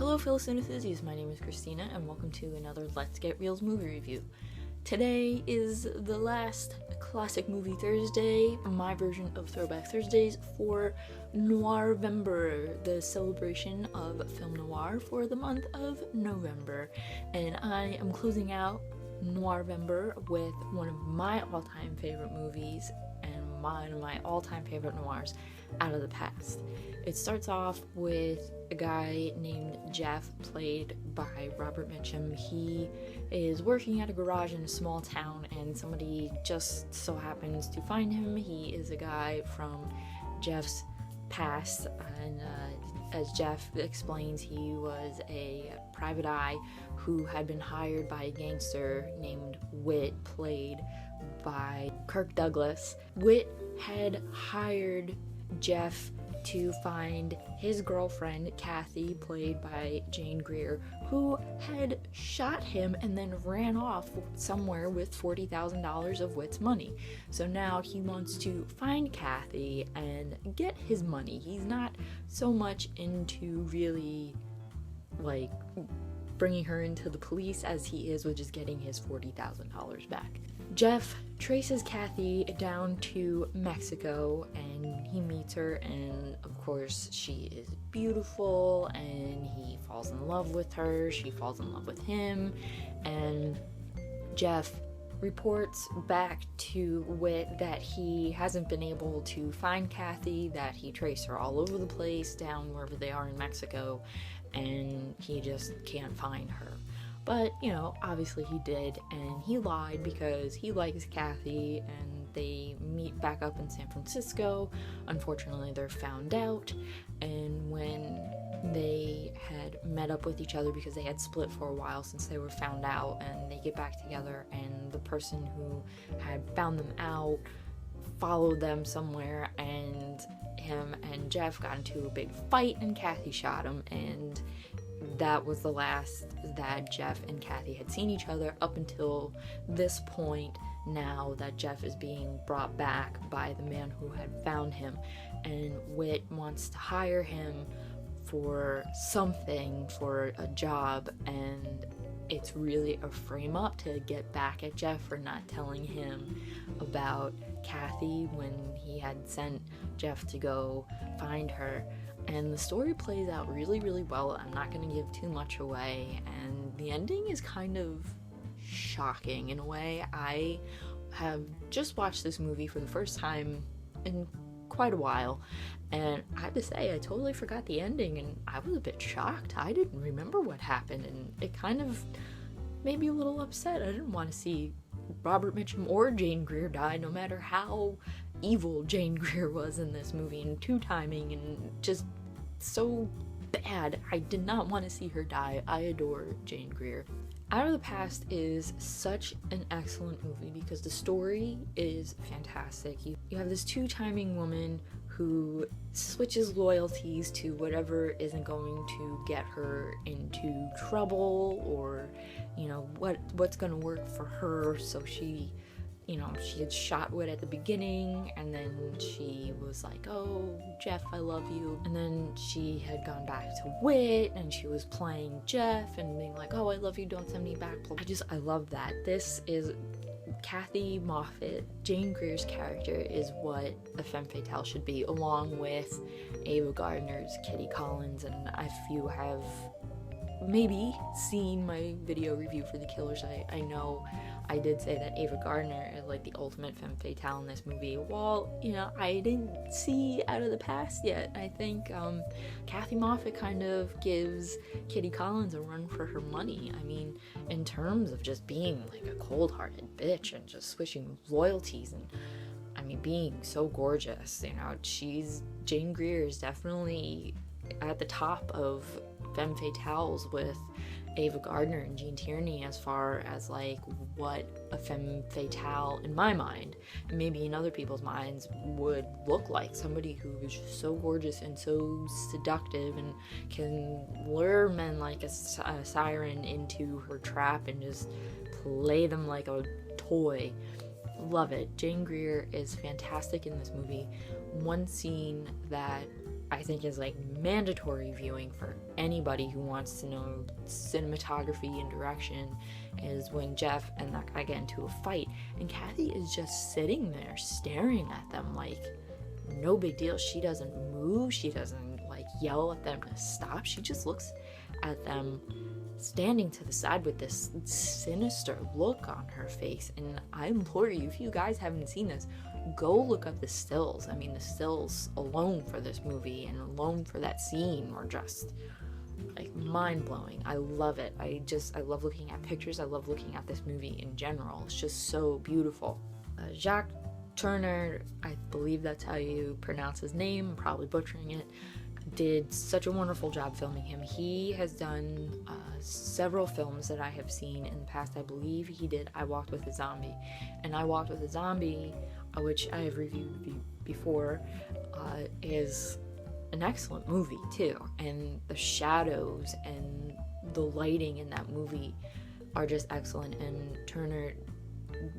Hello fellow cineenthusiasts, my name is Christina and welcome to another Let's Get Reels movie review. Today is the last Classic Movie Thursday, my version of Throwback Thursdays for Noirvember, the celebration of film noir for the month of November. And I am closing out Noirvember with one of my all-time favorite movies and one of my all-time favorite noirs out of the past. It starts off with a guy named Jeff, played by Robert Mitchum. He is working at a garage in a small town and somebody just so happens to find him. He is a guy from Jeff's past, and as Jeff explains, he was a private eye who had been hired by a gangster named Whit, played by Kirk Douglas. Whit had hired Jeff to find his girlfriend, Kathy, played by Jane Greer, who had shot him and then ran off somewhere with $40,000 of Whit's money. So now he wants to find Kathy and get his money. He's not so much into really, bringing her into the police as he is with just getting his $40,000 back. Jeff traces Kathy down to Mexico and he meets her, and of course she is beautiful and he falls in love with her, she falls in love with him, and Jeff reports back to Whit that he hasn't been able to find Kathy, that he traced her all over the place down wherever they are in Mexico, and he just can't find her. But, obviously he did, and he lied because he likes Kathy, and they meet back up in San Francisco. Unfortunately, they're found out, and when they had met up with each other because they had split for a while since they were found out, and they get back together, and the person who had found them out followed them somewhere, and him and Jeff got into a big fight, and Kathy shot him, and that was the last that Jeff and Kathy had seen each other up until this point, now that Jeff is being brought back by the man who had found him, and Whit wants to hire him for something, for a job, and it's really a frame up to get back at Jeff for not telling him about Kathy when he had sent Jeff to go find her. And the story plays out really, really well. I'm not going to give too much away, and the ending is kind of shocking in a way. I have just watched this movie for the first time in quite a while, and I have to say, I totally forgot the ending, and I was a bit shocked. I didn't remember what happened, and it kind of made me a little upset. I didn't want to see Robert Mitchum or Jane Greer die, no matter how evil Jane Greer was in this movie, and two-timing, and just so bad. I did not want to see her die. I adore Jane Greer. Out of the Past is such an excellent movie because the story is fantastic. You have this two-timing woman who switches loyalties to whatever isn't going to get her into trouble, or what's going to work for her. So she had shot Whit at the beginning, and then she was like, "Oh, Jeff, I love you." And then she had gone back to Whit, and she was playing Jeff and being like, "Oh, I love you, don't send me back." I love that. This is Kathy Moffat. Jane Greer's character is what a femme fatale should be, along with Ava Gardner's Kitty Collins. And if you have maybe seen my video review for The Killers, I know I did say that Ava Gardner is like the ultimate femme fatale in this movie. Well, I didn't see Out of the Past yet. I think Kathy Moffat kind of gives Kitty Collins a run for her money. I mean, in terms of just being like a cold-hearted bitch and just switching loyalties, and being so gorgeous. Jane Greer is definitely at the top of femme fatales with Ava Gardner and Gene Tierney as far as what a femme fatale in my mind, and maybe in other people's minds, would look like. Somebody who is just so gorgeous and so seductive and can lure men like a siren into her trap and just play them like a toy. Love it. Jane Greer is fantastic in this movie. One scene that I think is like mandatory viewing for anybody who wants to know cinematography and direction, is when Jeff and that guy get into a fight and Kathy is just sitting there staring at them like no big deal. She doesn't move, she doesn't like yell at them to stop, she just looks at them standing to the side with this sinister look on her face. And I implore you, if you guys haven't seen this, go look up the stills. I mean, the stills alone for this movie and alone for that scene were just like mind-blowing. I love it. I love looking at pictures. I love looking at this movie in general. It's just so beautiful. Jacques Tourneur, I believe that's how you pronounce his name, I'm probably butchering it, did such a wonderful job filming him. He has done several films that I have seen in the past. I believe he did I Walked with a Zombie. And I Walked with a Zombie, which I have reviewed before, is an excellent movie too. And the shadows and the lighting in that movie are just excellent. And Tourneur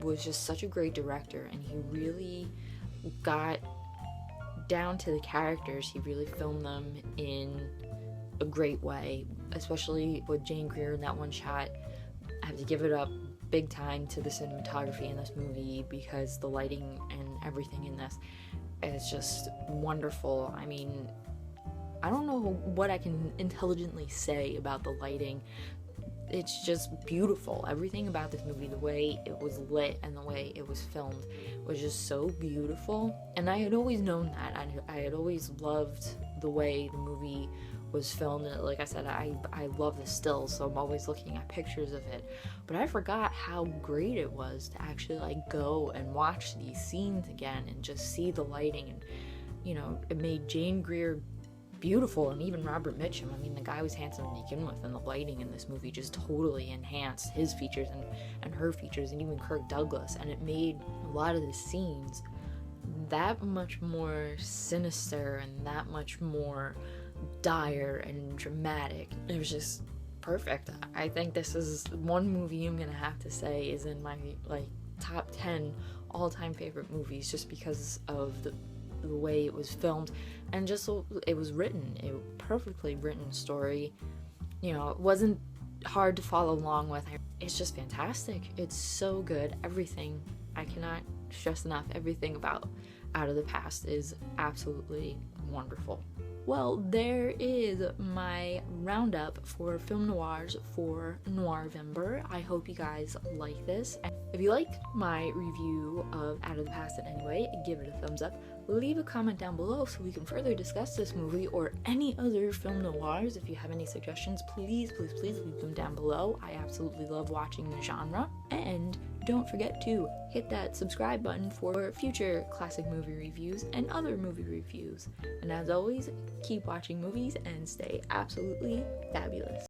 was just such a great director, and he really got down to the characters. He really filmed them in a great way, especially with Jane Greer in that one shot. I have to give it up big time to the cinematography in this movie, because the lighting and everything in this is just wonderful. I mean, I don't know what I can intelligently say about the lighting. It's just beautiful. Everything about this movie, the way it was lit and the way it was filmed, was just so beautiful. And I had always known that. I had always loved the way the movie was filmed. And like I said, I love the stills, so I'm always looking at pictures of it. But I forgot how great it was to actually like go and watch these scenes again and just see the lighting. And you know, it made Jane Greer beautiful, and even Robert Mitchum. I mean, the guy was handsome to begin with, and the lighting in this movie just totally enhanced his features and her features, and even Kirk Douglas, and it made a lot of the scenes that much more sinister and that much more dire and dramatic. It was just perfect. I think this is one movie I'm gonna have to say is in my like top 10 all-time favorite movies, just because of the way it was filmed and just it was written. A perfectly written story. You know, it wasn't hard to follow along with. It's just fantastic. It's so good. Everything, I cannot stress enough, everything about Out of the Past is absolutely wonderful. Well, there is my roundup for film noirs for Noirvember. I hope you guys like this. If you liked my review of Out of the Past in any way, give it a thumbs up. Leave a comment down below so we can further discuss this movie or any other film noirs. If you have any suggestions, please leave them down below. I absolutely love watching the genre. And don't forget to hit that subscribe button for future classic movie reviews and other movie reviews. And as always, keep watching movies and stay absolutely fabulous.